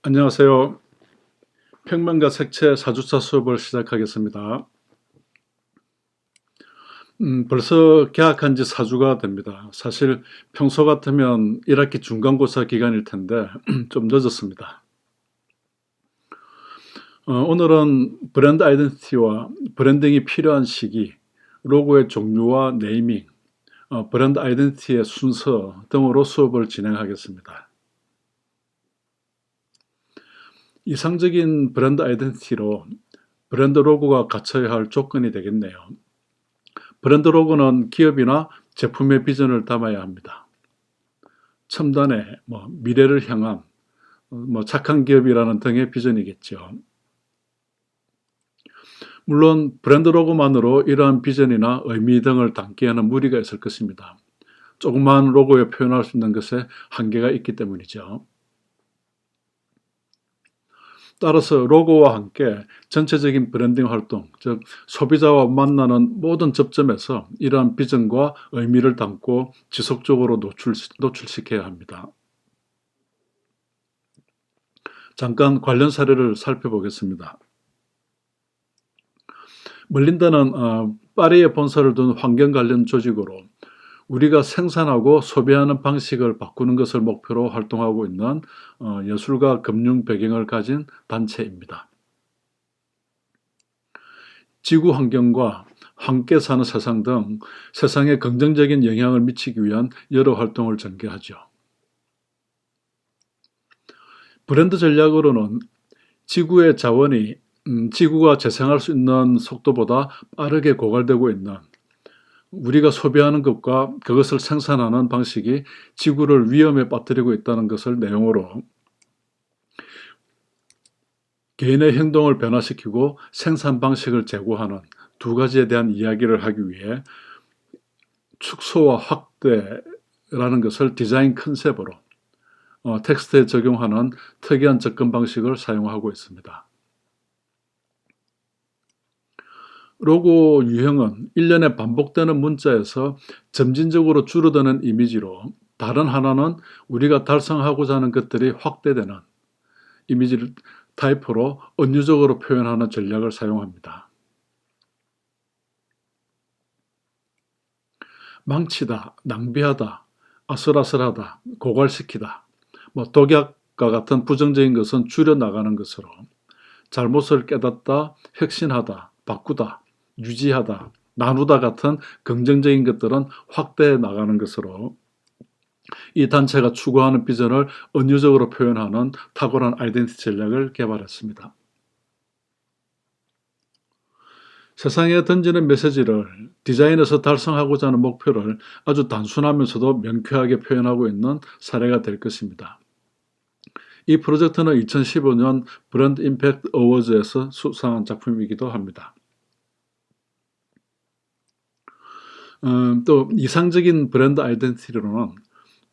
안녕하세요. 평면과 색채 4주차 수업을 시작하겠습니다. 벌써 개학한 지 4주가 됩니다. 사실 평소 같으면 1학기 중간고사 기간일 텐데 좀 늦었습니다. 오늘은 브랜드 아이덴티티와 브랜딩이 필요한 시기, 로고의 종류와 네이밍, 브랜드 아이덴티티의 순서 등으로 수업을 진행하겠습니다. 이상적인 브랜드 아이덴티티로 브랜드 로고가 갖춰야 할 조건이 되겠네요. 브랜드 로고는 기업이나 제품의 비전을 담아야 합니다. 첨단의 미래를 향한 착한 기업이라는 등의 비전이겠죠. 물론 브랜드 로고만으로 이러한 비전이나 의미 등을 담기에는 무리가 있을 것입니다. 조그마한 로고에 표현할 수 있는 것에 한계가 있기 때문이죠. 따라서 로고와 함께 전체적인 브랜딩 활동, 즉 소비자와 만나는 모든 접점에서 이러한 비전과 의미를 담고 지속적으로 노출시켜야 합니다. 잠깐 관련 사례를 살펴보겠습니다. 멀린다는 파리에 본사를 둔 환경 관련 조직으로 우리가 생산하고 소비하는 방식을 바꾸는 것을 목표로 활동하고 있는 예술과 금융 배경을 가진 단체입니다. 지구 환경과 함께 사는 세상 등 세상에 긍정적인 영향을 미치기 위한 여러 활동을 전개하죠. 브랜드 전략으로는 지구의 자원이 지구가 재생할 수 있는 속도보다 빠르게 고갈되고 있는, 우리가 소비하는 것과 그것을 생산하는 방식이 지구를 위험에 빠뜨리고 있다는 것을 내용으로 개인의 행동을 변화시키고 생산 방식을 제고하는 두 가지에 대한 이야기를 하기 위해 축소와 확대라는 것을 디자인 컨셉으로 텍스트에 적용하는 특이한 접근 방식을 사용하고 있습니다. 로고 유형은 일련의 반복되는 문자에서 점진적으로 줄어드는 이미지로, 다른 하나는 우리가 달성하고자 하는 것들이 확대되는 이미지를 타입으로 은유적으로 표현하는 전략을 사용합니다. 망치다, 낭비하다, 아슬아슬하다, 고갈시키다, 독약과 같은 부정적인 것은 줄여나가는 것으로, 잘못을 깨닫다, 혁신하다, 바꾸다, 유지하다, 나누다 같은 긍정적인 것들은 확대해 나가는 것으로, 이 단체가 추구하는 비전을 은유적으로 표현하는 탁월한 아이덴티티 전략을 개발했습니다. 세상에 던지는 메시지를, 디자인에서 달성하고자 하는 목표를 아주 단순하면서도 명쾌하게 표현하고 있는 사례가 될 것입니다. 이 프로젝트는 2015년 브랜드 임팩트 어워즈에서 수상한 작품이기도 합니다. 또 이상적인 브랜드 아이덴티티로는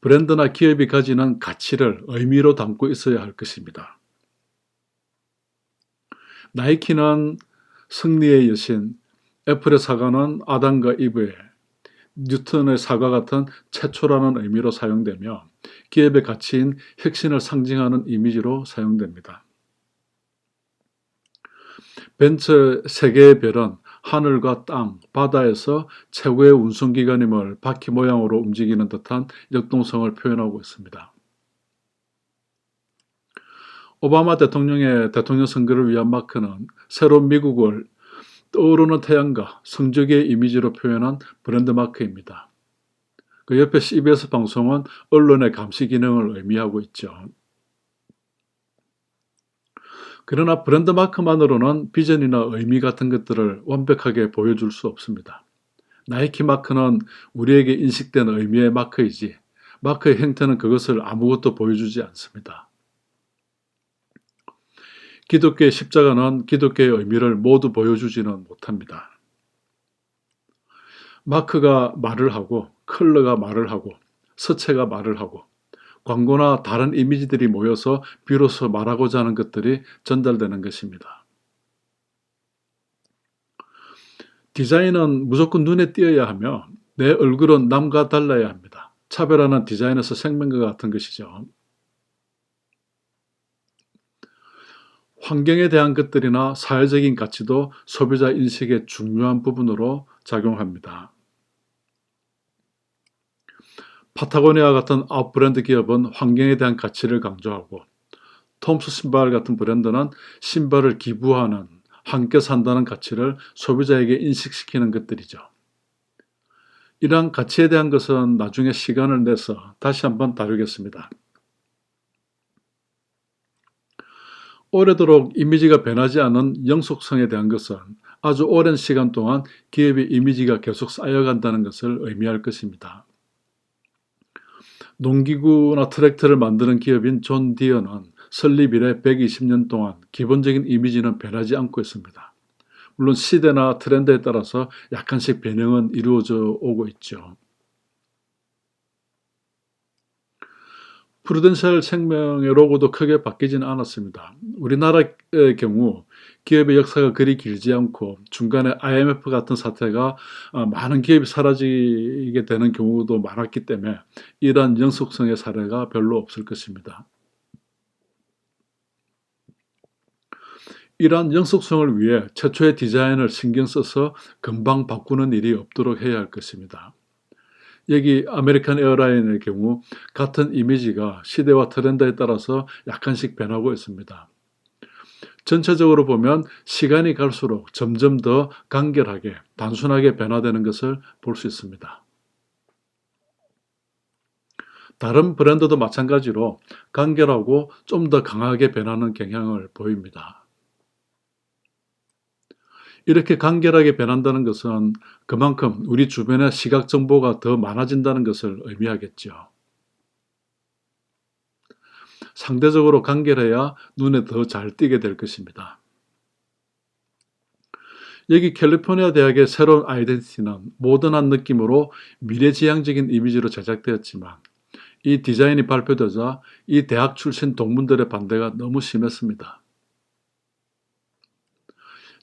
브랜드나 기업이 가지는 가치를 의미로 담고 있어야 할 것입니다. 나이키는 승리의 여신, 애플의 사과는 아담과 이브의, 뉴턴의 사과 같은 최초라는 의미로 사용되며 기업의 가치인 혁신을 상징하는 이미지로 사용됩니다. 벤츠의 세계의 별은 하늘과 땅, 바다에서 최고의 운송기관임을 바퀴 모양으로 움직이는 듯한 역동성을 표현하고 있습니다. 오바마 대통령의 대통령 선거를 위한 마크는 새로운 미국을 떠오르는 태양과 성적의 이미지로 표현한 브랜드 마크입니다. 그 옆에 CBS 방송은 언론의 감시 기능을 의미하고 있죠. 그러나 브랜드 마크만으로는 비전이나 의미 같은 것들을 완벽하게 보여줄 수 없습니다. 나이키 마크는 우리에게 인식된 의미의 마크이지, 마크의 형태는 그것을 아무것도 보여주지 않습니다. 기독교의 십자가는 기독교의 의미를 모두 보여주지는 못합니다. 마크가 말을 하고, 컬러가 말을 하고, 서체가 말을 하고, 광고나 다른 이미지들이 모여서 비로소 말하고자 하는 것들이 전달되는 것입니다. 디자인은 무조건 눈에 띄어야 하며 내 얼굴은 남과 달라야 합니다. 차별화는 디자인에서 생명과 같은 것이죠. 환경에 대한 것들이나 사회적인 가치도 소비자 인식의 중요한 부분으로 작용합니다. 파타고니아 같은 아웃브랜드 기업은 환경에 대한 가치를 강조하고, 톰스 신발 같은 브랜드는 신발을 기부하는, 함께 산다는 가치를 소비자에게 인식시키는 것들이죠. 이러한 가치에 대한 것은 나중에 시간을 내서 다시 한번 다루겠습니다. 오래도록 이미지가 변하지 않은 영속성에 대한 것은 아주 오랜 시간 동안 기업의 이미지가 계속 쌓여간다는 것을 의미할 것입니다. 농기구나 트랙터를 만드는 기업인 존 디어는 설립 이래 120년 동안 기본적인 이미지는 변하지 않고 있습니다. 물론 시대나 트렌드에 따라서 약간씩 변형은 이루어져 오고 있죠. 프루덴셜 생명의 로고도 크게 바뀌지는 않았습니다. 우리나라의 경우 기업의 역사가 그리 길지 않고 중간에 IMF 같은 사태가 많은 기업이 사라지게 되는 경우도 많았기 때문에 이러한 영속성의 사례가 별로 없을 것입니다. 이러한 영속성을 위해 최초의 디자인을 신경 써서 금방 바꾸는 일이 없도록 해야 할 것입니다. 여기 아메리칸 에어라인의 경우 같은 이미지가 시대와 트렌드에 따라서 약간씩 변하고 있습니다. 전체적으로 보면 시간이 갈수록 점점 더 간결하게, 단순하게 변화되는 것을 볼 수 있습니다. 다른 브랜드도 마찬가지로 간결하고 좀 더 강하게 변하는 경향을 보입니다. 이렇게 간결하게 변한다는 것은 그만큼 우리 주변에 시각 정보가 더 많아진다는 것을 의미하겠죠. 상대적으로 간결해야 눈에 더 잘 띄게 될 것입니다. 여기 캘리포니아 대학의 새로운 아이덴티티는 모던한 느낌으로 미래지향적인 이미지로 제작되었지만 이 디자인이 발표되자 이 대학 출신 동문들의 반대가 너무 심했습니다.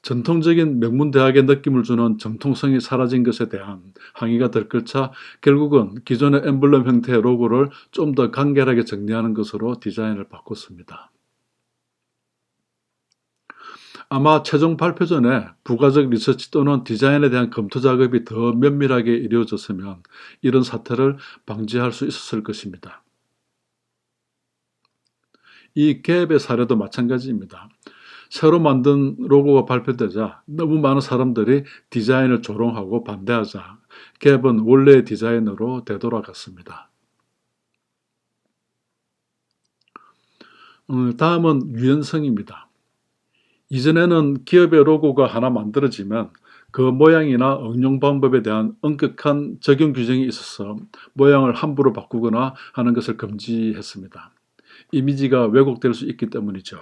전통적인 명문대학의 느낌을 주는 정통성이 사라진 것에 대한 항의가 들끓자 결국은 기존의 엠블럼 형태의 로고를 좀 더 간결하게 정리하는 것으로 디자인을 바꿨습니다. 아마 최종 발표 전에 부가적 리서치 또는 디자인에 대한 검토 작업이 더 면밀하게 이루어졌으면 이런 사태를 방지할 수 있었을 것입니다. 이 갭의 사례도 마찬가지입니다. 새로 만든 로고가 발표되자 너무 많은 사람들이 디자인을 조롱하고 반대하자 갭은 원래의 디자인으로 되돌아갔습니다. 다음은 유연성입니다. 이전에는 기업의 로고가 하나 만들어지면 그 모양이나 응용 방법에 대한 엄격한 적용 규정이 있어서 모양을 함부로 바꾸거나 하는 것을 금지했습니다. 이미지가 왜곡될 수 있기 때문이죠.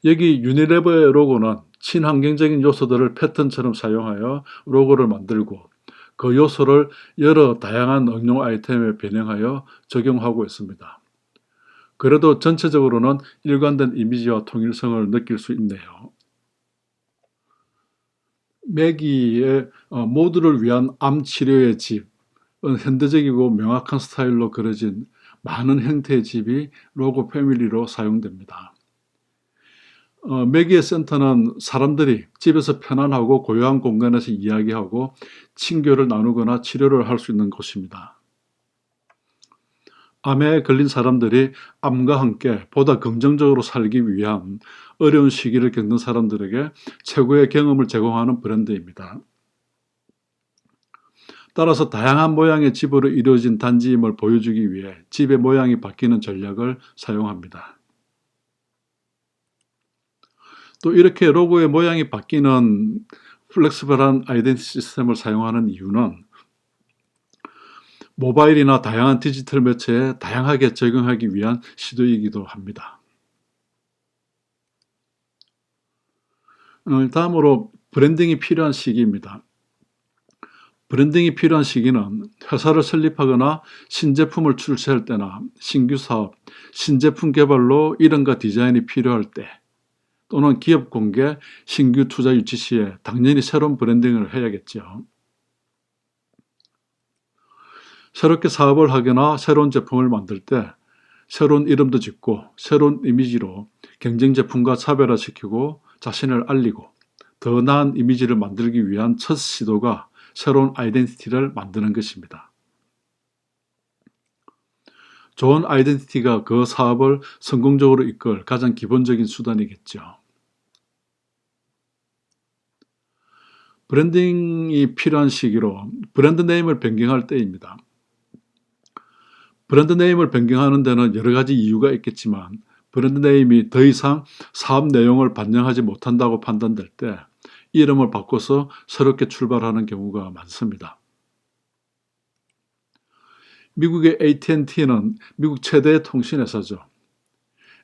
여기 유니레버의 로고는 친환경적인 요소들을 패턴처럼 사용하여 로고를 만들고 그 요소를 여러 다양한 응용 아이템에 변형하여 적용하고 있습니다. 그래도 전체적으로는 일관된 이미지와 통일성을 느낄 수 있네요. 매기의 모두를 위한 암 치료의 집은 현대적이고 명확한 스타일로 그려진 많은 형태의 집이 로고 패밀리로 사용됩니다. 매기의 센터는 사람들이 집에서 편안하고 고요한 공간에서 이야기하고 친교를 나누거나 치료를 할 수 있는 곳입니다. 암에 걸린 사람들이 암과 함께 보다 긍정적으로 살기 위한 어려운 시기를 겪는 사람들에게 최고의 경험을 제공하는 브랜드입니다. 따라서 다양한 모양의 집으로 이루어진 단지임을 보여주기 위해 집의 모양이 바뀌는 전략을 사용합니다. 또 이렇게 로고의 모양이 바뀌는 플렉스블한 아이덴티티 시스템을 사용하는 이유는 모바일이나 다양한 디지털 매체에 다양하게 적용하기 위한 시도이기도 합니다. 다음으로 브랜딩이 필요한 시기입니다. 브랜딩이 필요한 시기는 회사를 설립하거나 신제품을 출시할 때나 신규 사업, 신제품 개발로 이름과 디자인이 필요할 때 또는 기업 공개, 신규 투자 유치 시에 당연히 새로운 브랜딩을 해야겠죠. 새롭게 사업을 하거나 새로운 제품을 만들 때 새로운 이름도 짓고 새로운 이미지로 경쟁 제품과 차별화시키고 자신을 알리고 더 나은 이미지를 만들기 위한 첫 시도가 새로운 아이덴티티를 만드는 것입니다. 좋은 아이덴티티가 그 사업을 성공적으로 이끌 가장 기본적인 수단이겠죠. 브랜딩이 필요한 시기로 브랜드 네임을 변경할 때입니다. 브랜드 네임을 변경하는 데는 여러 가지 이유가 있겠지만 브랜드 네임이 더 이상 사업 내용을 반영하지 못한다고 판단될 때 이름을 바꿔서 새롭게 출발하는 경우가 많습니다. 미국의 AT&T는 미국 최대의 통신회사죠.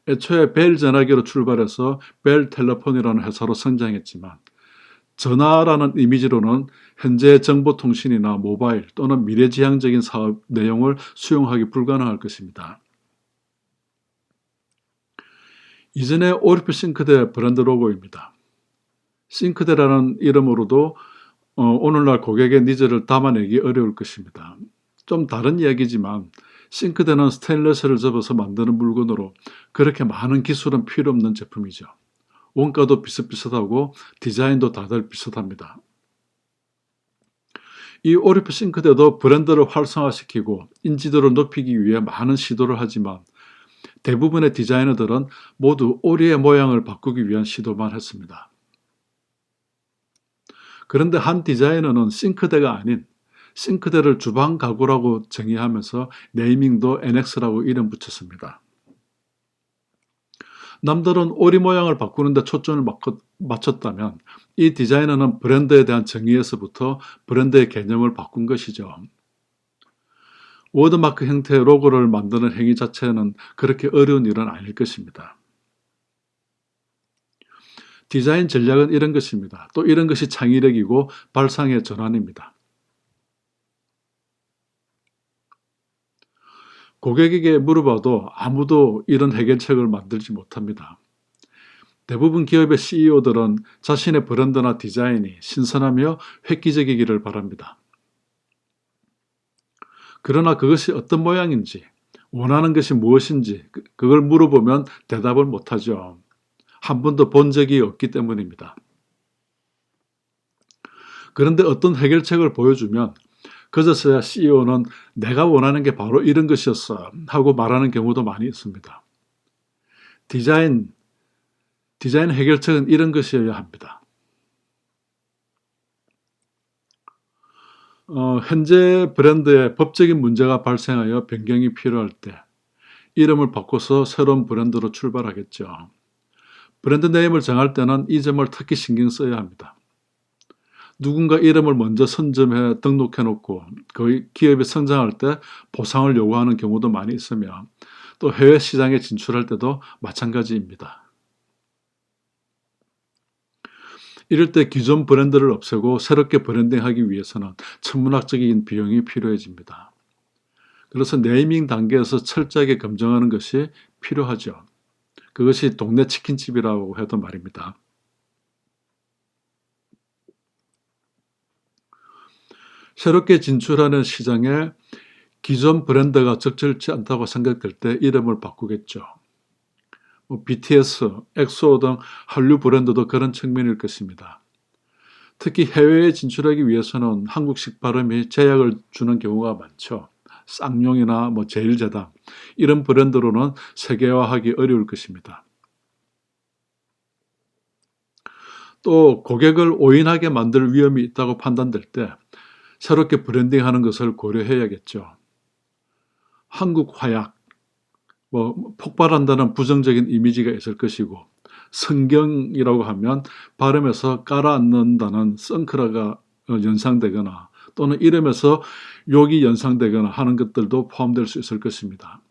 애초에 벨 전화기로 출발해서 벨 텔레폰이라는 회사로 성장했지만 전화라는 이미지로는 현재 정보통신이나 모바일 또는 미래지향적인 사업 내용을 수용하기 불가능할 것입니다. 이전에 오리프 싱크대 브랜드 로고입니다. 싱크대라는 이름으로도 오늘날 고객의 니즈를 담아내기 어려울 것입니다. 좀 다른 이야기지만 싱크대는 스테인리스를 접어서 만드는 물건으로 그렇게 많은 기술은 필요 없는 제품이죠. 원가도 비슷비슷하고 디자인도 다들 비슷합니다. 이 오리프 싱크대도 브랜드를 활성화시키고 인지도를 높이기 위해 많은 시도를 하지만 대부분의 디자이너들은 모두 오리의 모양을 바꾸기 위한 시도만 했습니다. 그런데 한 디자이너는 싱크대가 아닌 싱크대를 주방 가구라고 정의하면서 네이밍도 NX라고 이름 붙였습니다. 남들은 오리 모양을 바꾸는데 초점을 맞췄다면 이 디자이너는 브랜드에 대한 정의에서부터 브랜드의 개념을 바꾼 것이죠. 워드마크 형태의 로고를 만드는 행위 자체는 그렇게 어려운 일은 아닐 것입니다. 디자인 전략은 이런 것입니다. 또 이런 것이 창의력이고 발상의 전환입니다. 고객에게 물어봐도 아무도 이런 해결책을 만들지 못합니다. 대부분 기업의 CEO들은 자신의 브랜드나 디자인이 신선하며 획기적이기를 바랍니다. 그러나 그것이 어떤 모양인지, 원하는 것이 무엇인지 그걸 물어보면 대답을 못하죠. 한 번도 본 적이 없기 때문입니다. 그런데 어떤 해결책을 보여주면 그제서야 CEO는 내가 원하는 게 바로 이런 것이었어 하고 말하는 경우도 많이 있습니다. 디자인 해결책은 이런 것이어야 합니다. 현재 브랜드에 법적인 문제가 발생하여 변경이 필요할 때 이름을 바꿔서 새로운 브랜드로 출발하겠죠. 브랜드 네임을 정할 때는 이 점을 특히 신경 써야 합니다. 누군가 이름을 먼저 선점해 등록해 놓고 그 기업이 성장할 때 보상을 요구하는 경우도 많이 있으며 또 해외 시장에 진출할 때도 마찬가지입니다. 이럴 때 기존 브랜드를 없애고 새롭게 브랜딩하기 위해서는 천문학적인 비용이 필요해집니다. 그래서 네이밍 단계에서 철저하게 검증하는 것이 필요하죠. 그것이 동네 치킨집이라고 해도 말입니다. 새롭게 진출하는 시장에 기존 브랜드가 적절치 않다고 생각될 때 이름을 바꾸겠죠. BTS, 엑소 등 한류 브랜드도 그런 측면일 것입니다. 특히 해외에 진출하기 위해서는 한국식 발음이 제약을 주는 경우가 많죠. 쌍용이나 제일제당 이런 브랜드로는 세계화하기 어려울 것입니다. 또 고객을 오인하게 만들 위험이 있다고 판단될 때 새롭게 브랜딩하는 것을 고려해야겠죠. 한국 화약, 폭발한다는 부정적인 이미지가 있을 것이고 성경이라고 하면 발음에서 깔아앉는다는 썬크라가 연상되거나 또는 이름에서 욕이 연상되거나 하는 것들도 포함될 수 있을 것입니다.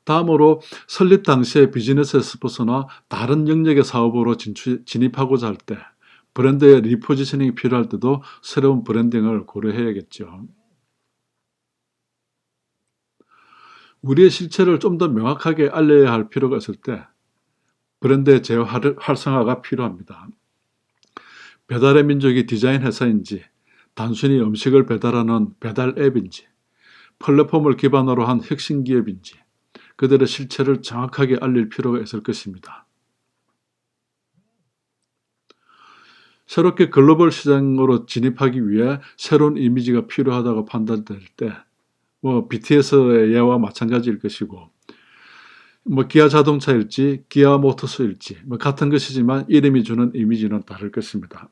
다음으로 설립 당시에 비즈니스에서 벗어나 다른 영역의 사업으로 진입하고자 할 때 브랜드의 리포지셔닝이 필요할 때도 새로운 브랜딩을 고려해야겠죠. 우리의 실체를 좀 더 명확하게 알려야 할 필요가 있을 때 브랜드의 재활성화가 필요합니다. 배달의 민족이 디자인 회사인지 단순히 음식을 배달하는 배달 앱인지 플랫폼을 기반으로 한 혁신 기업인지 그들의 실체를 정확하게 알릴 필요가 있을 것입니다. 새롭게 글로벌 시장으로 진입하기 위해 새로운 이미지가 필요하다고 판단될 때 BTS의 예와 마찬가지일 것이고 기아 자동차일지 기아 모터스일지 같은 것이지만 이름이 주는 이미지는 다를 것입니다.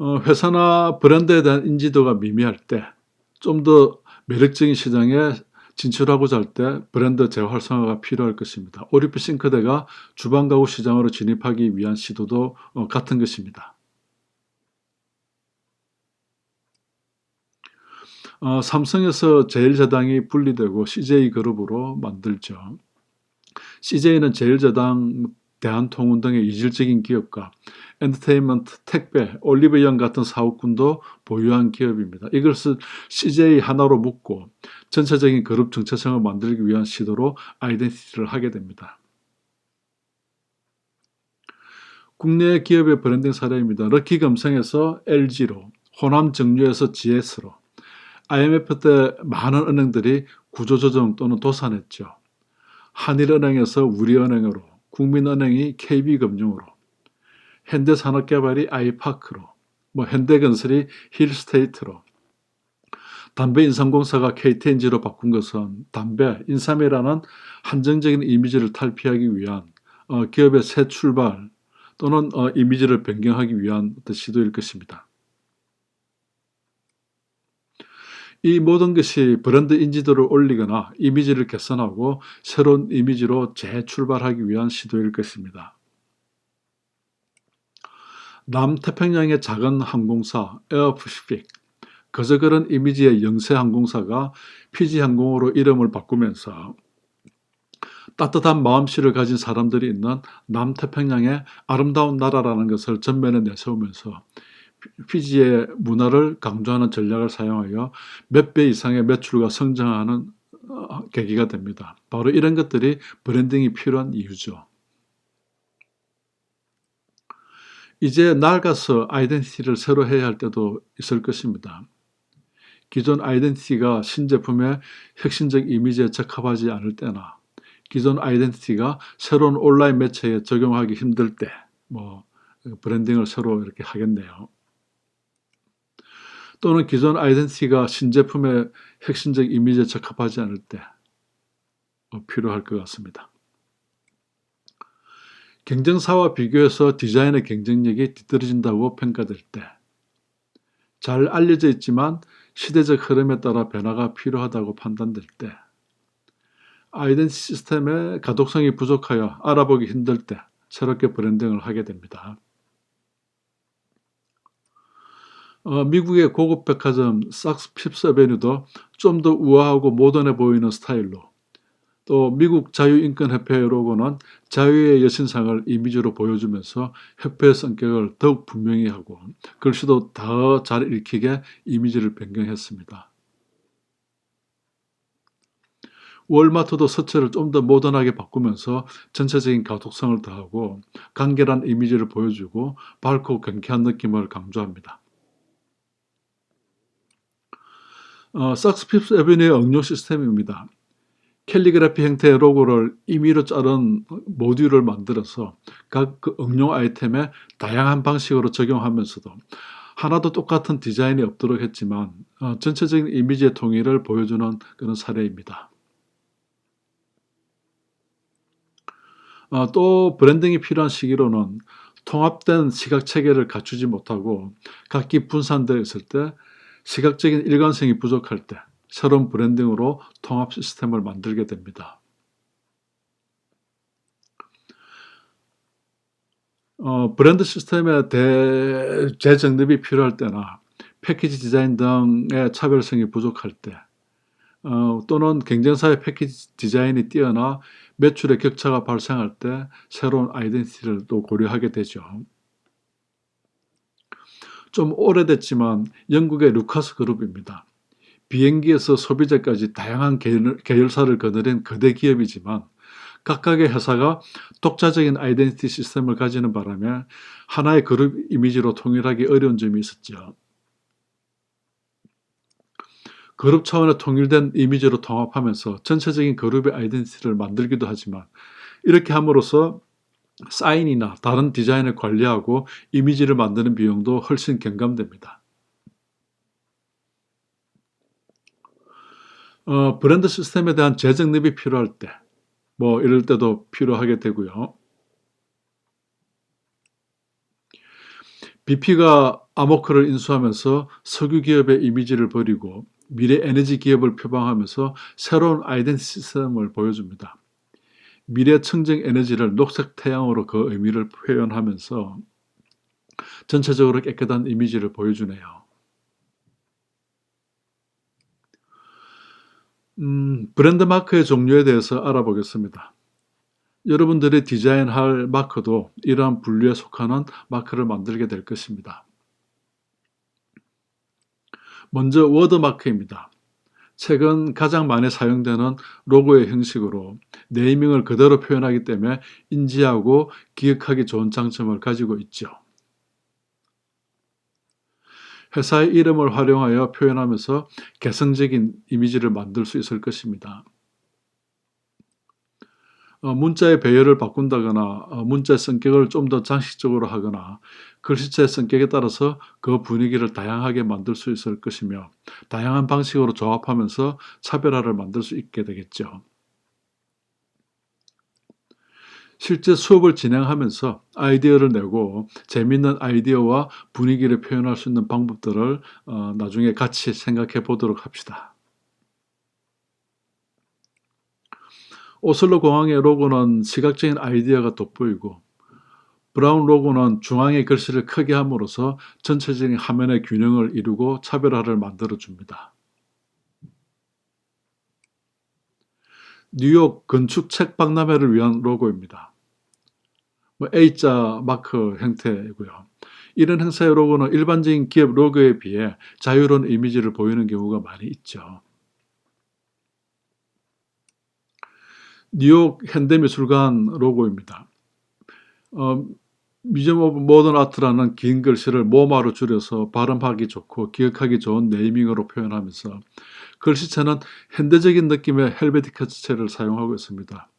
회사나 브랜드에 대한 인지도가 미미할 때 좀 더 매력적인 시장에 진출하고자 할 때 브랜드 재활성화가 필요할 것입니다. 오리프 싱크대가 주방 가구 시장으로 진입하기 위한 시도도 같은 것입니다. 삼성에서 제일제당이 분리되고 CJ그룹으로 만들죠. CJ는 제일제당, 대한통운 등의 이질적인 기업과 엔터테인먼트, 택배, 올리브영 같은 사업군도 보유한 기업입니다. 이것을 CJ 하나로 묶고 전체적인 그룹 정체성을 만들기 위한 시도로 아이덴티티를 하게 됩니다. 국내 기업의 브랜딩 사례입니다. 럭키금성에서 LG로, 호남정유에서 GS로, IMF 때 많은 은행들이 구조조정 또는 도산했죠. 한일은행에서 우리은행으로, 국민은행이 KB금융으로, 현대산업개발이 아이파크로, 현대건설이 힐스테이트로, 담배인삼공사가 KTNG로 바꾼 것은 담배, 인삼이라는 한정적인 이미지를 탈피하기 위한 기업의 새 출발 또는 이미지를 변경하기 위한 시도일 것입니다. 이 모든 것이 브랜드 인지도를 올리거나 이미지를 개선하고 새로운 이미지로 재출발하기 위한 시도일 것입니다. 남태평양의 작은 항공사 에어퍼시픽, 그저 그런 이미지의 영세항공사가 피지항공으로 이름을 바꾸면서 따뜻한 마음씨를 가진 사람들이 있는 남태평양의 아름다운 나라라는 것을 전면에 내세우면서 피지의 문화를 강조하는 전략을 사용하여 몇 배 이상의 매출과 성장하는 계기가 됩니다. 바로 이런 것들이 브랜딩이 필요한 이유죠. 이제 낡아서 아이덴티티를 새로 해야 할 때도 있을 것입니다. 기존 아이덴티티가 신제품의 혁신적 이미지에 적합하지 않을 때나 기존 아이덴티티가 새로운 온라인 매체에 적용하기 힘들 때 브랜딩을 새로 이렇게 하겠네요. 또는 기존 아이덴티티가 신제품의 혁신적 이미지에 적합하지 않을 때 필요할 것 같습니다. 경쟁사와 비교해서 디자인의 경쟁력이 뒤떨어진다고 평가될 때, 잘 알려져 있지만 시대적 흐름에 따라 변화가 필요하다고 판단될 때, 아이덴티티 시스템의 가독성이 부족하여 알아보기 힘들 때 새롭게 브랜딩을 하게 됩니다. 미국의 고급 백화점 sak스 핍스 애베뉴도 좀 더 우아하고 모던해 보이는 스타일로, 또 미국 자유인권협회의 로고는 자유의 여신상을 이미지로 보여주면서 협회의 성격을 더욱 분명히 하고 글씨도 더 잘 읽히게 이미지를 변경했습니다. 월마트도 서체를 좀 더 모던하게 바꾸면서 전체적인 가독성을 더하고 간결한 이미지를 보여주고 밝고 경쾌한 느낌을 강조합니다. sak스 핍스 애베뉴의 응용 시스템입니다. 캘리그래피 형태의 로고를 임의로 자른 모듈을 만들어서 각 응용 아이템에 다양한 방식으로 적용하면서도 하나도 똑같은 디자인이 없도록 했지만 전체적인 이미지의 통일을 보여주는 그런 사례입니다. 또 브랜딩이 필요한 시기로는 통합된 시각체계를 갖추지 못하고 각기 분산되어 있을 때, 시각적인 일관성이 부족할 때 새로운 브랜딩으로 통합 시스템을 만들게 됩니다. 브랜드 시스템의 재정립이 필요할 때나 패키지 디자인 등의 차별성이 부족할 때, 또는 경쟁사의 패키지 디자인이 뛰어나 매출의 격차가 발생할 때 새로운 아이덴티티를 또 고려하게 되죠. 좀 오래됐지만 영국의 루카스 그룹입니다. 비행기에서 소비재까지 다양한 계열사를 거느린 거대 기업이지만 각각의 회사가 독자적인 아이덴티티 시스템을 가지는 바람에 하나의 그룹 이미지로 통일하기 어려운 점이 있었죠. 그룹 차원의 통일된 이미지로 통합하면서 전체적인 그룹의 아이덴티티를 만들기도 하지만, 이렇게 함으로써 사인이나 다른 디자인을 관리하고 이미지를 만드는 비용도 훨씬 경감됩니다. 브랜드 시스템에 대한 재정립이 필요할 때, 이럴 때도 필요하게 되고요. BP가 아모크를 인수하면서 석유 기업의 이미지를 버리고 미래 에너지 기업을 표방하면서 새로운 아이덴티티 시스템을 보여줍니다. 미래 청정 에너지를 녹색 태양으로 그 의미를 표현하면서 전체적으로 깨끗한 이미지를 보여주네요. 브랜드 마크의 종류에 대해서 알아보겠습니다. 여러분들이 디자인할 마크도 이러한 분류에 속하는 마크를 만들게 될 것입니다. 먼저 워드마크입니다. 최근 가장 많이 사용되는 로고의 형식으로 네이밍을 그대로 표현하기 때문에 인지하고 기억하기 좋은 장점을 가지고 있죠. 회사의 이름을 활용하여 표현하면서 개성적인 이미지를 만들 수 있을 것입니다. 문자의 배열을 바꾼다거나 문자의 성격을 좀 더 장식적으로 하거나 글씨체의 성격에 따라서 그 분위기를 다양하게 만들 수 있을 것이며, 다양한 방식으로 조합하면서 차별화를 만들 수 있게 되겠죠. 실제 수업을 진행하면서 아이디어를 내고 재미있는 아이디어와 분위기를 표현할 수 있는 방법들을 나중에 같이 생각해 보도록 합시다. 오슬로 공항의 로고는 시각적인 아이디어가 돋보이고, 브라운 로고는 중앙의 글씨를 크게 함으로써 전체적인 화면의 균형을 이루고 차별화를 만들어줍니다. 뉴욕 건축 책 박람회를 위한 로고입니다. A자 마크 형태이고요. 이런 행사의 로고는 일반적인 기업 로고에 비해 자유로운 이미지를 보이는 경우가 많이 있죠. 뉴욕 현대미술관 로고입니다. 뮤지엄 오브 모던 아트라는 긴 글씨를 모마로 줄여서 발음하기 좋고 기억하기 좋은 네이밍으로 표현하면서 글씨체는 현대적인 느낌의 헬베티카체를 사용하고 있습니다.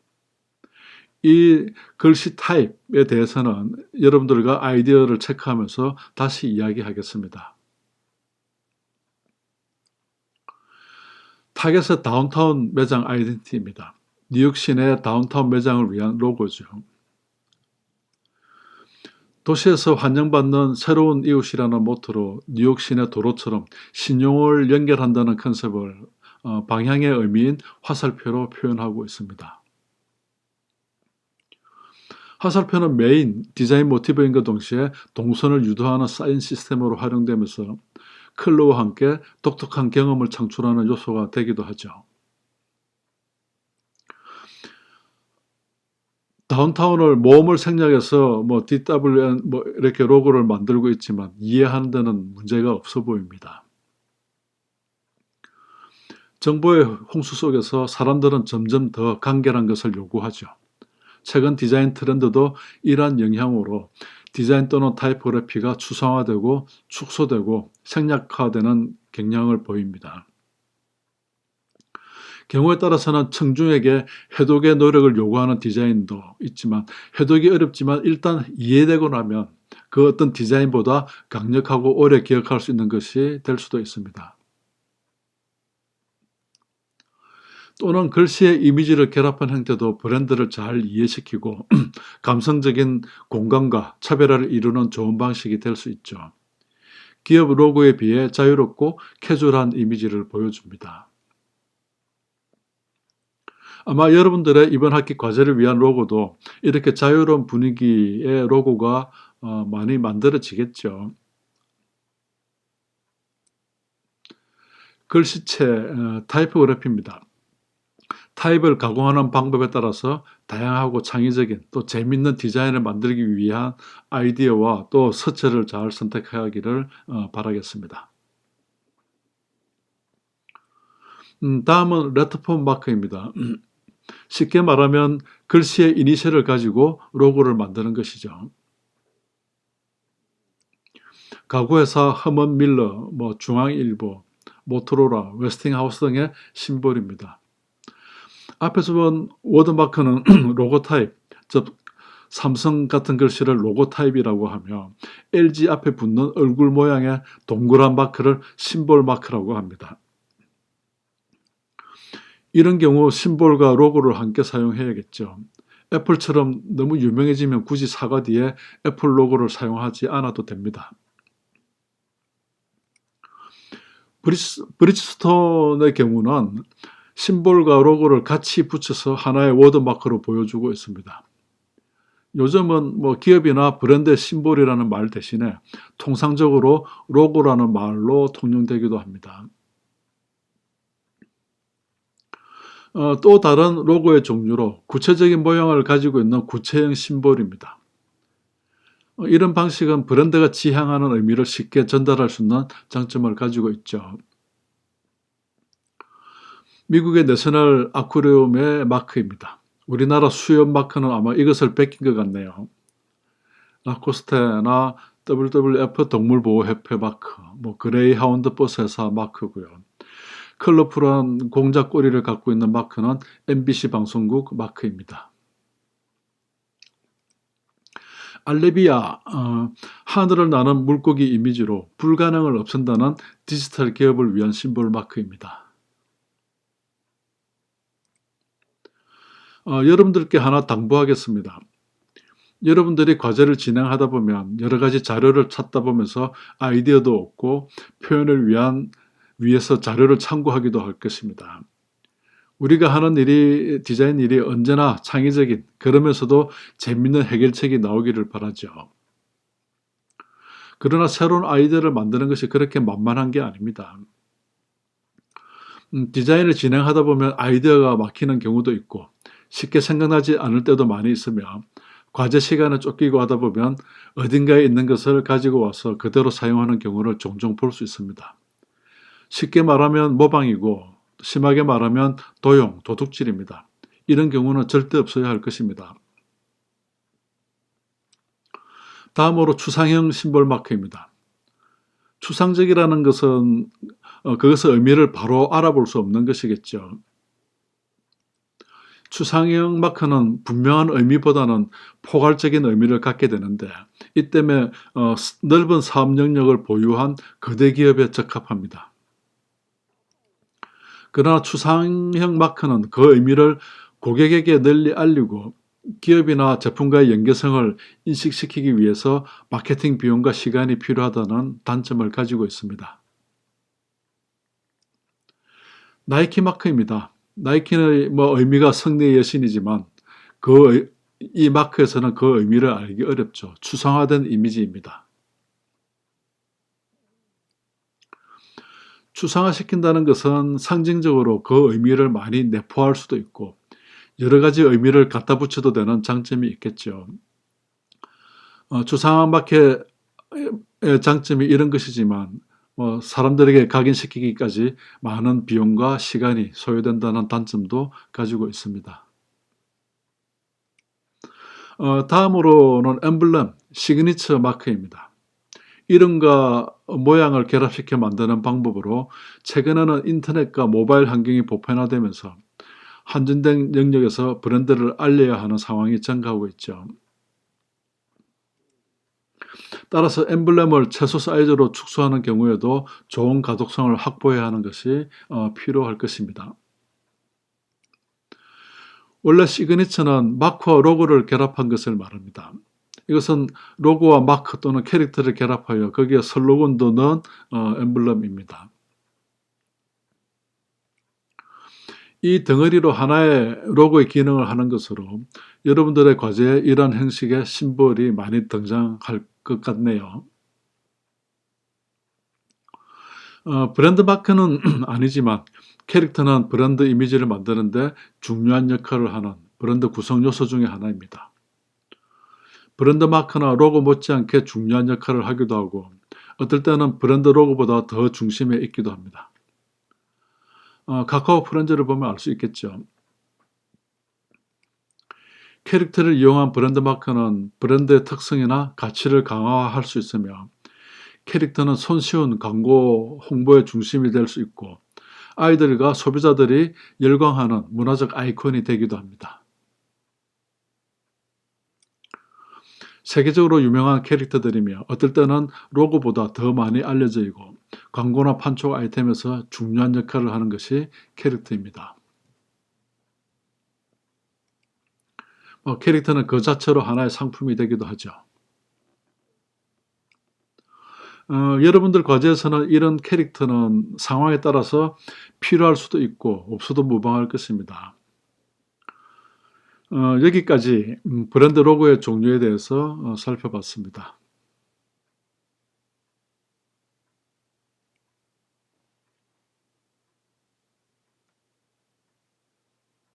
이 글씨 타입에 대해서는 여러분들과 아이디어를 체크하면서 다시 이야기하겠습니다. 타겟의 다운타운 매장 아이덴티티입니다. 뉴욕 시내 다운타운 매장을 위한 로고죠. 도시에서 환영받는 새로운 이웃이라는 모토로 뉴욕 시내 도로처럼 신용을 연결한다는 컨셉을 방향의 의미인 화살표로 표현하고 있습니다. 화살표는 메인 디자인 모티브인과 동시에 동선을 유도하는 사인 시스템으로 활용되면서 컬러와 함께 독특한 경험을 창출하는 요소가 되기도 하죠. 다운타운을 모험을 생략해서 DWN 이렇게 로고를 만들고 있지만 이해하는 데는 문제가 없어 보입니다. 정보의 홍수 속에서 사람들은 점점 더 간결한 것을 요구하죠. 최근 디자인 트렌드도 이러한 영향으로 디자인 또는 타이포그래피가 추상화되고 축소되고 생략화되는 경향을 보입니다. 경우에 따라서는 청중에게 해독의 노력을 요구하는 디자인도 있지만, 해독이 어렵지만 일단 이해되고 나면 그 어떤 디자인보다 강력하고 오래 기억할 수 있는 것이 될 수도 있습니다. 또는 글씨의 이미지를 결합한 형태도 브랜드를 잘 이해시키고 감성적인 공간과 차별화를 이루는 좋은 방식이 될 수 있죠. 기업 로고에 비해 자유롭고 캐주얼한 이미지를 보여줍니다. 아마 여러분들의 이번 학기 과제를 위한 로고도 이렇게 자유로운 분위기의 로고가 많이 만들어지겠죠. 글씨체 타이포그래피입니다. 타입을 가공하는 방법에 따라서 다양하고 창의적인 또 재미있는 디자인을 만들기 위한 아이디어와 또 서체를 잘 선택하기를 바라겠습니다. 다음은 레터폰 마크입니다. 쉽게 말하면 글씨의 이니셜을 가지고 로고를 만드는 것이죠. 가구회사 허먼 밀러, 중앙일보, 모토로라, 웨스팅하우스 등의 심볼입니다. 앞에서 본 워드마크는 로고 타입, 즉 삼성 같은 글씨를 로고 타입이라고 하며 LG 앞에 붙는 얼굴 모양의 동그란 마크를 심볼 마크라고 합니다. 이런 경우 심볼과 로고를 함께 사용해야겠죠. 애플처럼 너무 유명해지면 굳이 사과 뒤에 애플 로고를 사용하지 않아도 됩니다. 브리지스톤의 경우는 심볼과 로고를 같이 붙여서 하나의 워드마크로 보여주고 있습니다. 요즘은 기업이나 브랜드의 심볼이라는 말 대신에 통상적으로 로고라는 말로 통용되기도 합니다. 또 다른 로고의 종류로 구체적인 모양을 가지고 있는 구체형 심볼입니다. 이런 방식은 브랜드가 지향하는 의미를 쉽게 전달할 수 있는 장점을 가지고 있죠. 미국의 내셔널 아쿠아리움의 마크입니다. 우리나라 수협 마크는 아마 이것을 뺏긴 것 같네요. 라코스테나 WWF 동물보호협회 마크, 그레이하운드 버스 회사 마크고요. 컬러풀한 공작 꼬리를 갖고 있는 마크는 MBC 방송국 마크입니다. 알레비아, 하늘을 나는 물고기 이미지로 불가능을 없앤다는 디지털 기업을 위한 심볼 마크입니다. 여러분들께 하나 당부하겠습니다. 여러분들이 과제를 진행하다 보면 여러 가지 자료를 찾다 보면서 아이디어도 얻고 표현을 위해서 자료를 참고하기도 할 것입니다. 우리가 하는 일이, 디자인 일이 언제나 창의적인, 그러면서도 재밌는 해결책이 나오기를 바라죠. 그러나 새로운 아이디어를 만드는 것이 그렇게 만만한 게 아닙니다. 디자인을 진행하다 보면 아이디어가 막히는 경우도 있고 쉽게 생각나지 않을 때도 많이 있으며 과제 시간에 쫓기고 하다 보면 어딘가에 있는 것을 가지고 와서 그대로 사용하는 경우를 종종 볼 수 있습니다. 쉽게 말하면 모방이고 심하게 말하면 도용, 도둑질입니다. 이런 경우는 절대 없어야 할 것입니다. 다음으로 추상형 심볼 마크입니다. 추상적이라는 것은 그것의 의미를 바로 알아볼 수 없는 것이겠죠. 추상형 마크는 분명한 의미보다는 포괄적인 의미를 갖게 되는데 이 때문에 넓은 사업 영역을 보유한 거대 기업에 적합합니다. 그러나 추상형 마크는 그 의미를 고객에게 널리 알리고 기업이나 제품과의 연계성을 인식시키기 위해서 마케팅 비용과 시간이 필요하다는 단점을 가지고 있습니다. 나이키 마크입니다. 나이키의 의미가 승리의 여신이지만 이 마크에서는 그 의미를 알기 어렵죠. 추상화된 이미지입니다. 추상화시킨다는 것은 상징적으로 그 의미를 많이 내포할 수도 있고 여러 가지 의미를 갖다 붙여도 되는 장점이 있겠죠. 추상화 마켓의 장점이 이런 것이지만 사람들에게 각인시키기까지 많은 비용과 시간이 소요된다는 단점도 가지고 있습니다. 다음으로는 엠블렘, 시그니처 마크입니다. 이름과 모양을 결합시켜 만드는 방법으로 최근에는 인터넷과 모바일 환경이 보편화되면서 한정된 영역에서 브랜드를 알려야 하는 상황이 증가하고 있죠. 따라서 엠블렘을 최소 사이즈로 축소하는 경우에도 좋은 가독성을 확보해야 하는 것이 필요할 것입니다. 원래 시그니처는 마크와 로고를 결합한 것을 말합니다. 이것은 로고와 마크 또는 캐릭터를 결합하여 거기에 슬로건도 넣은 엠블렘입니다. 이 덩어리로 하나의 로고의 기능을 하는 것으로 여러분들의 과제에 이러한 형식의 심볼이 많이 등장할 것 같네요. 브랜드 마크는 아니지만 캐릭터는 브랜드 이미지를 만드는데 중요한 역할을 하는 브랜드 구성 요소 중에 하나입니다. 브랜드 마크나 로고 못지않게 중요한 역할을 하기도 하고 어떨 때는 브랜드 로고보다 더 중심에 있기도 합니다. 카카오 프렌즈를 보면 알 수 있겠죠. 캐릭터를 이용한 브랜드 마크는 브랜드의 특성이나 가치를 강화할 수 있으며 캐릭터는 손쉬운 광고 홍보의 중심이 될 수 있고 아이들과 소비자들이 열광하는 문화적 아이콘이 되기도 합니다. 세계적으로 유명한 캐릭터들이며 어떨 때는 로고보다 더 많이 알려져 있고 광고나 판촉 아이템에서 중요한 역할을 하는 것이 캐릭터입니다. 캐릭터는 그 자체로 하나의 상품이 되기도 하죠. 여러분들 과제에서는 이런 캐릭터는 상황에 따라서 필요할 수도 있고 없어도 무방할 것입니다. 여기까지 브랜드 로고의 종류에 대해서 살펴봤습니다.